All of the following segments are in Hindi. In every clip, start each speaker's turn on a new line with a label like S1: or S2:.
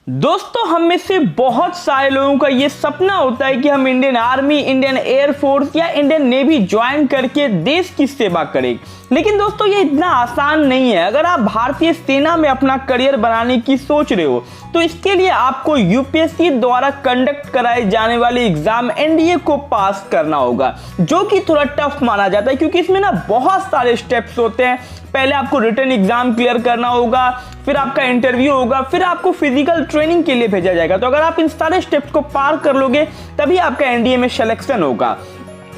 S1: दोस्तों, हम में से बहुत सारे लोगों का ये सपना होता है कि हम इंडियन आर्मी, इंडियन एयरफोर्स या इंडियन नेवी ज्वाइन करके देश की सेवा करें। लेकिन दोस्तों, ये इतना आसान नहीं है। अगर आप भारतीय सेना में अपना करियर बनाने की सोच रहे हो तो इसके लिए आपको यूपीएससी द्वारा कंडक्ट कराए जाने वाले एग्जाम एनडीए को पास करना होगा, जो कि थोड़ा टफ माना जाता है क्योंकि इसमें ना बहुत सारे स्टेप्स होते हैं। पहले आपको रिटन एग्जाम क्लियर करना होगा, फिर आपका इंटरव्यू होगा, फिर आपको फिजिकल ट्रेनिंग के लिए भेजा जाएगा। तो अगर आप इन सारे स्टेप्स को पार कर लोगे तभी आपका एनडीए में सिलेक्शन होगा।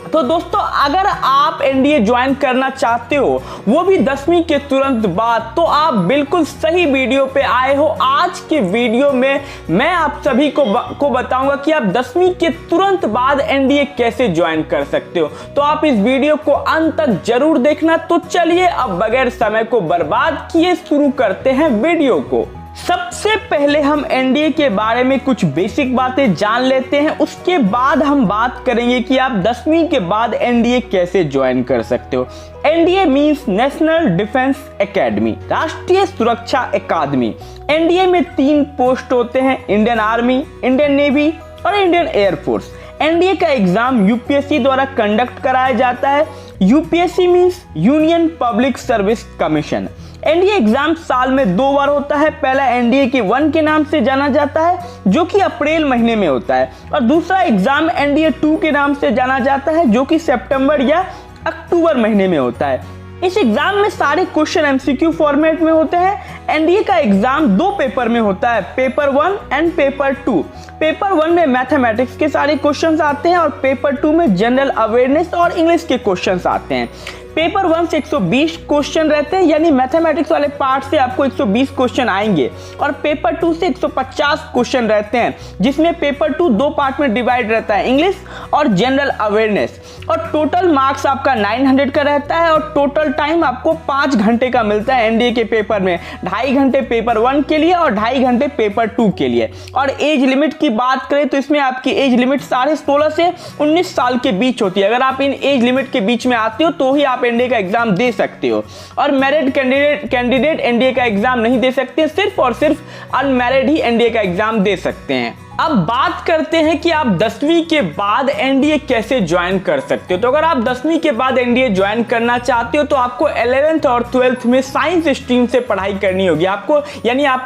S1: तो दोस्तों, अगर आप एनडीए ज्वाइन करना चाहते हो वो भी 10वीं के तुरंत बाद, तो आप बिल्कुल सही वीडियो पे आए हो। आज के वीडियो में मैं आप सभी को बताऊंगा कि आप 10वीं के तुरंत बाद एनडीए कैसे ज्वाइन कर सकते हो। तो आप इस वीडियो को अंत तक जरूर देखना। तो चलिए अब बगैर समय को बर्बाद किए शुरू करते हैं वीडियो को। सबसे पहले हम एनडीए के बारे में कुछ बेसिक बातें जान लेते हैं, उसके बाद हम बात करेंगे कि आप 10वीं के बाद एनडीए कैसे ज्वाइन कर सकते हो। NDA means national defence academy, राष्ट्रीय सुरक्षा अकादमी। एनडीए में 3 पोस्ट होते हैं, इंडियन आर्मी, इंडियन नेवी और इंडियन एयरफोर्स। एनडीए का एग्जाम यूपीएससी द्वारा कंडक्ट कराया जाता है। UPSC means union public service commission. NDA exam साल में 2 बार होता है। पहला एनडीए के 1 के नाम से जाना जाता है, जो कि अप्रैल महीने में होता है, और दूसरा एग्जाम एनडीए 2 के नाम से जाना जाता है, जो कि सितंबर या अक्टूबर महीने में होता है। इस एग्जाम में सारे क्वेश्चन एमसीक्यू फॉर्मेट में होते हैं। एनडीए का एग्जाम 2 पेपर में होता है, पेपर 1 एंड पेपर 2। पेपर 1 में मैथमेटिक्स के सारे क्वेश्चंस आते हैं और पेपर 2 में जनरल अवेयरनेस और इंग्लिश के क्वेश्चंस आते हैं। पेपर 1 से 120 क्वेश्चन रहते हैं, यानी मैथमेटिक्स वाले पार्ट से आपको 120 क्वेश्चन आएंगे, और पेपर 2 से 150 क्वेश्चन रहते हैं, जिसमें पेपर 2 2 पार्ट में डिवाइड रहता है, इंग्लिश और जनरल अवेयरनेस। और टोटल मार्क्स आपका 900 का रहता है और टोटल टाइम आपको 5 घंटे का मिलता है एनडीए के पेपर में। 2.5 घंटे पेपर 1 के लिए और 2.5 घंटे पेपर 2 के लिए। और एज लिमिट की बात करें तो इसमें आपकी एज लिमिट 16.5 से 19 साल के बीच होती है। अगर आप इन एज लिमिट के बीच में आते हो तो ही आप एनडीए का एग्जाम दे सकते हो, और मैरिड कैंडिडेट एनडीए का एग्जाम नहीं दे सकते। सिर्फ और सिर्फ अनमैरिड ही एनडीए का एग्जाम दे सकते हैं। अब बात करते हैं कि आप 10वीं के बाद एनडीए कैसे ज्वाइन कर सकते हो। तो अगर आप 10वीं के बाद एनडीए ज्वाइन करना चाहते हो तो आपको 11th और 12th में साइंस स्ट्रीम से पढ़ाई करनी होगी। आपको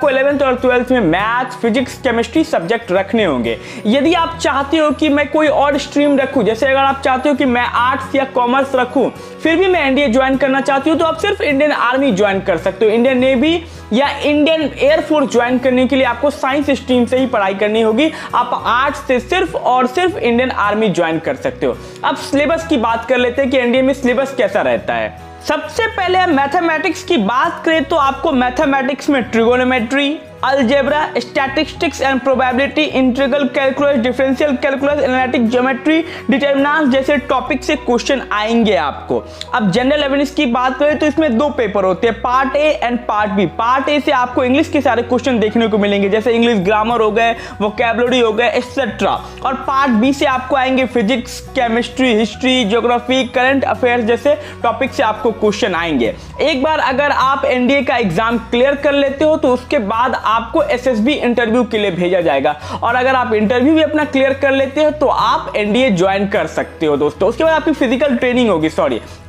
S1: 11th और 12th में मैथ्स, फिजिक्स, केमिस्ट्री सब्जेक्ट रखने होंगे। यदि आप चाहते हो कि मैं कोई और स्ट्रीम रखूं, जैसे अगर आप चाहते हो कि मैं आर्ट्स या कॉमर्स रखूं फिर भी मैं एनडीए ज्वाइन करना चाहती हूँ, तो आप सिर्फ इंडियन आर्मी ज्वाइन कर सकते हो। इंडियन नेवी या इंडियन एयरफोर्स ज्वाइन करने के लिए आपको साइंस स्ट्रीम से ही पढ़ाई करनी होगी। आप आर्ट्स से सिर्फ और सिर्फ इंडियन आर्मी ज्वाइन कर सकते हो। अब सिलेबस की बात कर लेते हैं कि एनडीए में सिलेबस कैसा रहता है। सबसे पहले हम मैथमेटिक्स की बात करें तो आपको मैथमेटिक्स में trigonometry, algebra, statistics and probability, integral calculus, differential calculus, analytic geometry, determinants जैसे टॉपिक से क्वेश्चन आएंगे आपको। अब जनरल अवेयरनेस की बात करें तो इसमें 2 पेपर होते हैं, part A and part B. Part A से आपको इंग्लिश के सारे क्वेश्चन देखने को मिलेंगे, जैसे इंग्लिश ग्रामर हो गए, वोकैबुलरी हो गए, एक्सेट्रा। और पार्ट बी से आपको आएंगे physics, chemistry, history, geography, current affairs जैसे टॉपिक से आपको क्वेश्चन आएंगे। एक बार अगर आप एनडीए का एग्जाम क्लियर कर लेते हो तो उसके बाद आपको एसएसबी इंटरव्यू के लिए भेजा जाएगा, और अगर आप इंटरव्यू भी अपना क्लियर कर लेते हो तो आप एनडीए ज्वाइन कर सकते हो दोस्तों। उसके बाद आपकी फिजिकल ट्रेनिंग होगी,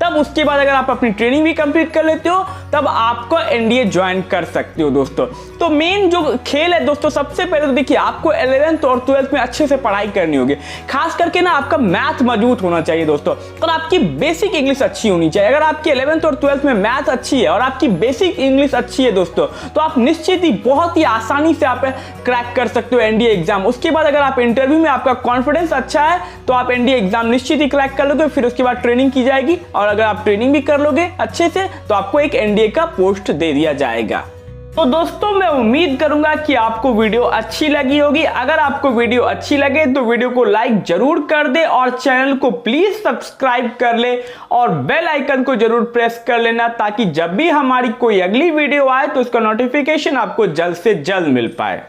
S1: तब उसके बाद अगर आप अपनी ट्रेनिंग भी कंप्लीट कर लेते हो तब आपको एनडीए ज्वाइन कर सकते हो दोस्तों। तो मेन जो खेल है दोस्तों, सबसे पहले तो देखिए आपको 11th और 12th में अच्छे से पढ़ाई करनी होगी। खास करके ना आपका मैथ मजबूत होना चाहिए दोस्तों, और आपकी बेसिक इंग्लिश अच्छी होनी चाहिए। अगर आपकी 11th और 12th में मैथ अच्छी है और आपकी बेसिक इंग्लिश अच्छी है दोस्तों, तो आप निश्चित ही बहुत ही आसानी से आप क्रैक कर सकते हो एनडीए एग्जाम। उसके बाद अगर आप इंटरव्यू में आपका कॉन्फिडेंस अच्छा है तो आप एनडीए एग्जाम निश्चित ही क्रैक कर लोगे। फिर उसके बाद ट्रेनिंग की जाएगी, और अगर आप ट्रेनिंग भी कर लोगे अच्छे से तो आपको एक एनडीए का पोस्ट दे दिया जाएगा। तो दोस्तों, मैं उम्मीद करूंगा कि आपको वीडियो अच्छी लगी होगी। अगर आपको वीडियो अच्छी लगे तो वीडियो को लाइक जरूर कर दे, और चैनल को प्लीज सब्सक्राइब कर ले, और बेल आइकन को जरूर प्रेस कर लेना, ताकि जब भी हमारी कोई अगली वीडियो आए तो उसका नोटिफिकेशन आपको जल्द से जल्द मिल पाए।